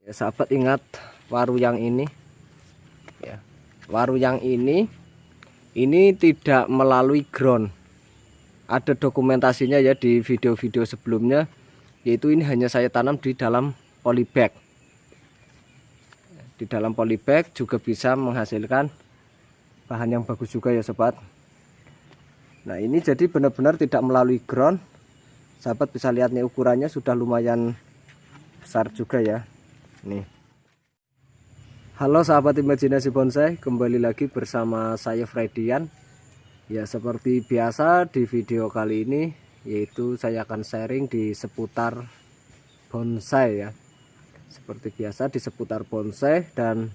Ya, sahabat ingat waru yang ini ya. Waru yang ini tidak melalui ground. Ada dokumentasinya ya di video-video sebelumnya, yaitu ini hanya saya tanam di dalam polybag. Di dalam polybag juga bisa menghasilkan bahan yang bagus juga ya sobat. Nah ini jadi benar-benar tidak melalui ground. Sahabat bisa lihat nih, ukurannya sudah lumayan besar juga ya. Nih. Halo sahabat imajinasi bonsai, kembali lagi bersama saya Fredian. Ya seperti biasa di video kali ini, yaitu saya akan sharing di seputar bonsai ya. Seperti biasa di seputar bonsai, dan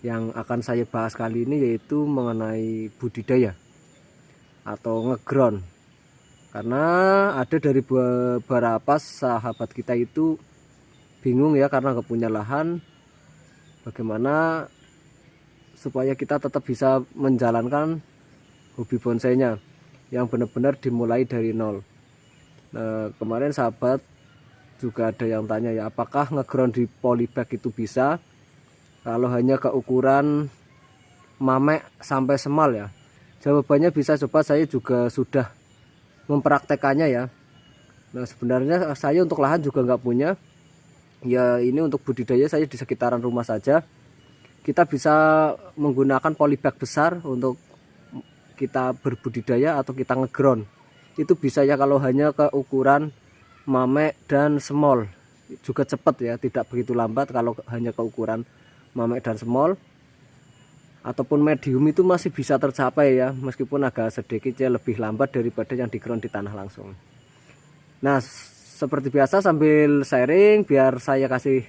yang akan saya bahas kali ini yaitu mengenai budidaya atau ngeground. Karena ada dari beberapa sahabat kita itu bingung ya, karena nggak punya lahan, bagaimana supaya kita tetap bisa menjalankan hobi bonsainya yang benar-benar dimulai dari nol. Nah kemarin sahabat juga ada yang tanya ya, apakah ngeground di polybag itu bisa kalau hanya keukuran mamek sampai semal ya? Jawabannya bisa sobat, saya juga sudah mempraktekannya ya. Nah sebenarnya saya untuk lahan juga nggak punya ya, ini untuk budidaya saya di sekitaran rumah saja. Kita bisa menggunakan polybag besar untuk kita berbudidaya atau kita ngeground. Itu bisa ya kalau hanya ke ukuran mamek dan small. Juga cepat ya, tidak begitu lambat kalau hanya ke ukuran mamek dan small. Ataupun medium itu masih bisa tercapai ya, meskipun agak sedikit ya lebih lambat daripada yang di ground di tanah langsung. Nah seperti biasa sambil sharing, biar saya kasih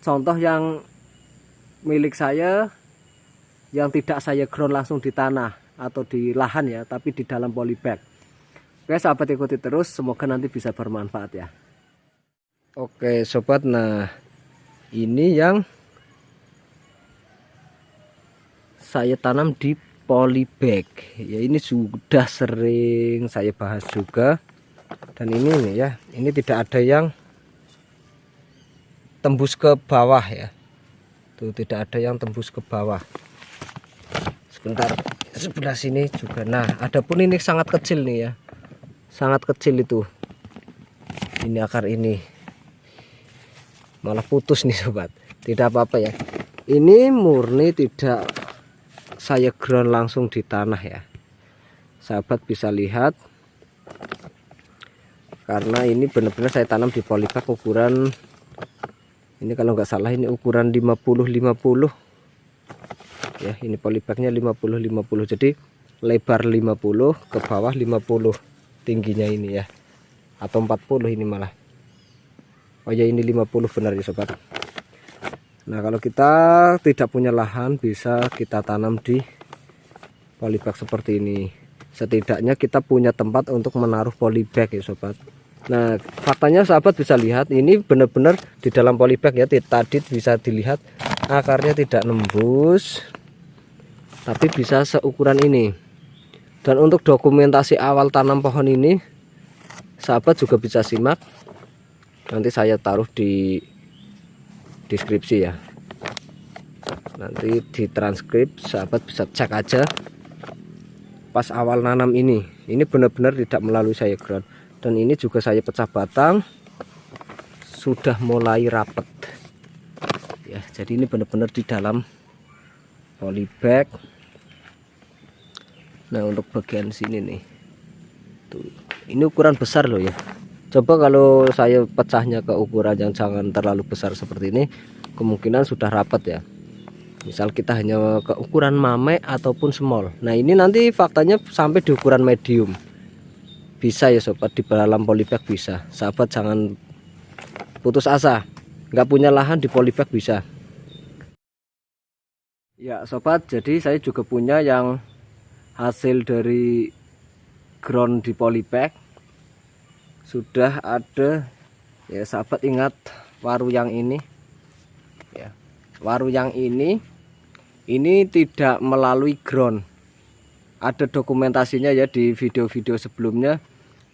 contoh yang milik saya yang tidak saya ground langsung di tanah atau di lahan ya, tapi di dalam polybag. Oke sahabat, ikuti terus, semoga nanti bisa bermanfaat ya. Oke sobat, nah ini yang saya tanam di polybag ya, ini sudah sering saya bahas juga. Dan ini nih ya, ini tidak ada yang tembus ke bawah ya. Tuh tidak ada yang tembus ke bawah. Sebentar, sebelah sini juga. Nah, adapun ini sangat kecil nih ya. Sangat kecil itu. Ini akar ini. Malah putus nih sobat. Tidak apa-apa ya. Ini murni tidak saya ground langsung di tanah ya. Sahabat bisa lihat. Karena ini benar-benar saya tanam di polybag ukuran ini, kalau nggak salah ini ukuran 50-50 ya. Ini polybagnya 50-50, jadi lebar 50, ke bawah 50 tingginya ini ya, atau 40 ini malah. Oh ya, ini 50 benar ya sobat. Nah kalau kita tidak punya lahan, bisa kita tanam di polybag seperti ini. Setidaknya kita punya tempat untuk menaruh polybag ya sobat. Nah faktanya sahabat bisa lihat, ini benar-benar di dalam polybag ya. Tadi bisa dilihat akarnya tidak nembus, tapi bisa seukuran ini. Dan untuk dokumentasi awal tanam pohon ini, sahabat juga bisa simak, nanti saya taruh di deskripsi ya. Nanti di transkrip sahabat bisa cek aja pas awal nanam ini benar-benar tidak melalui saya ground. Dan ini juga saya pecah batang, sudah mulai rapet ya. Jadi ini benar-benar di dalam polybag. Nah untuk bagian sini nih tuh, ini ukuran besar loh ya. Coba kalau saya pecahnya ke ukuran yang jangan terlalu besar seperti ini, kemungkinan sudah rapat ya. Misal kita hanya ke ukuran mamek ataupun small. Nah ini nanti faktanya sampai di ukuran medium. Bisa ya sobat, di dalam polybag bisa. Sahabat jangan putus asa, nggak punya lahan di polybag bisa ya sobat. Jadi saya juga punya yang hasil dari ground di polybag, sudah ada ya sahabat. Ingat waru yang ini ya, waru yang ini tidak melalui ground. Ada dokumentasinya ya di video-video sebelumnya,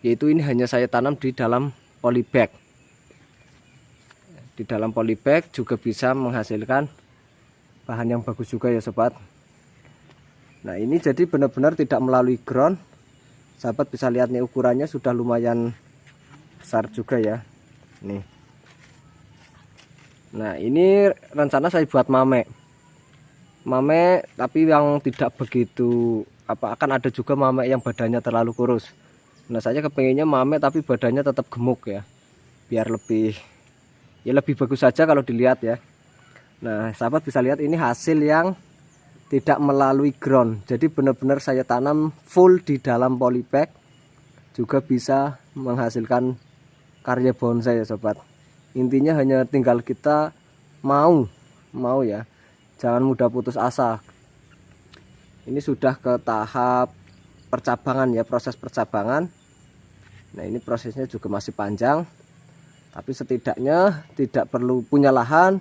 yaitu ini hanya saya tanam di dalam polybag. Di dalam polybag juga bisa menghasilkan bahan yang bagus juga ya sobat. Nah ini jadi benar-benar tidak melalui ground. Sahabat bisa lihat nih, ukurannya sudah lumayan besar juga ya. Nih. Nah ini rencana saya buat mame tapi yang tidak begitu akan ada juga mame yang badannya terlalu kurus. Nah saya kepengennya mame tapi badannya tetap gemuk ya, biar lebih bagus saja kalau dilihat ya. Nah sahabat bisa lihat ini hasil yang tidak melalui ground, jadi benar-benar saya tanam full di dalam polybag, juga bisa menghasilkan karya bonsai ya sobat. Intinya hanya tinggal kita mau ya, jangan mudah putus asa. Ini sudah ke tahap percabangan ya, proses percabangan. Nah ini prosesnya juga masih panjang, tapi setidaknya tidak perlu punya lahan,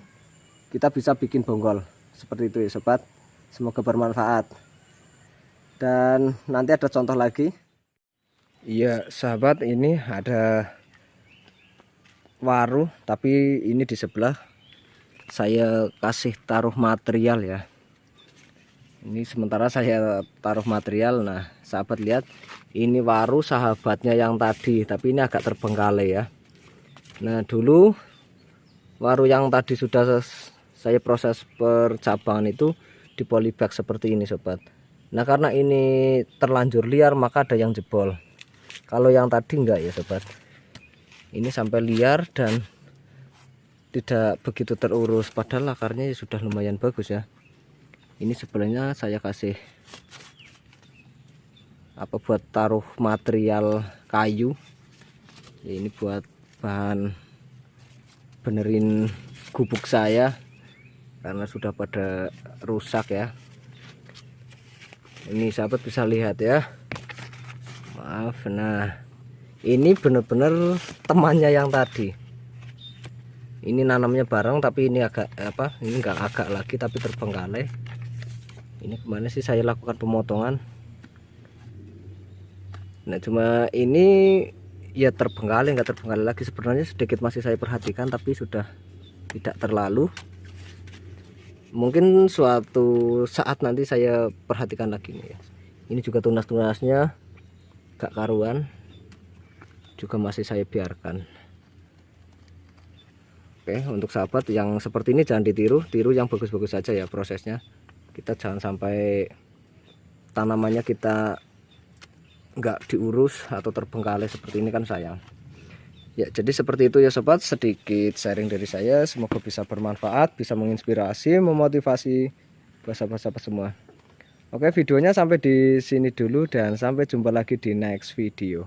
kita bisa bikin bonggol seperti itu ya sobat. Semoga bermanfaat. Dan nanti ada contoh lagi. Iya sahabat, ini ada waru, tapi ini di sebelah saya kasih taruh material ya. Ini sementara saya taruh material. Nah sahabat lihat, ini waru sahabatnya yang tadi, tapi ini agak terbengkalai ya. Nah dulu waru yang tadi sudah saya proses percabangan itu di polybag seperti ini sobat. Nah karena ini terlanjur liar maka ada yang jebol. Kalau yang tadi enggak ya sobat, ini sampai liar dan tidak begitu terurus, padahal akarnya sudah lumayan bagus ya. Ini sebenarnya saya kasih buat taruh material kayu ya, ini buat bahan benerin gubuk saya karena sudah pada rusak ya. Ini sahabat bisa lihat ya, maaf. Nah ini benar-benar temannya yang tadi, ini nanamnya bareng tapi ini agak ini enggak agak lagi tapi terbengkalai. Ini kemana sih saya lakukan pemotongan. Nah cuma ini ya terbengkalai, enggak terbengkalai lagi. Sebenarnya sedikit masih saya perhatikan tapi sudah tidak terlalu. Mungkin suatu saat nanti saya perhatikan lagi nih ya. Ini juga tunas-tunasnya gak karuan, juga masih saya biarkan. Oke, untuk sahabat yang seperti ini jangan ditiru, tiru yang bagus-bagus saja ya prosesnya. Kita jangan sampai tanamannya kita nggak diurus atau terbengkalai seperti ini, kan sayang. Ya jadi seperti itu ya sobat, sedikit sharing dari saya, semoga bisa bermanfaat, bisa menginspirasi, memotivasi buat sahabat-sahabat semua. Oke, videonya sampai di sini dulu dan sampai jumpa lagi di next video.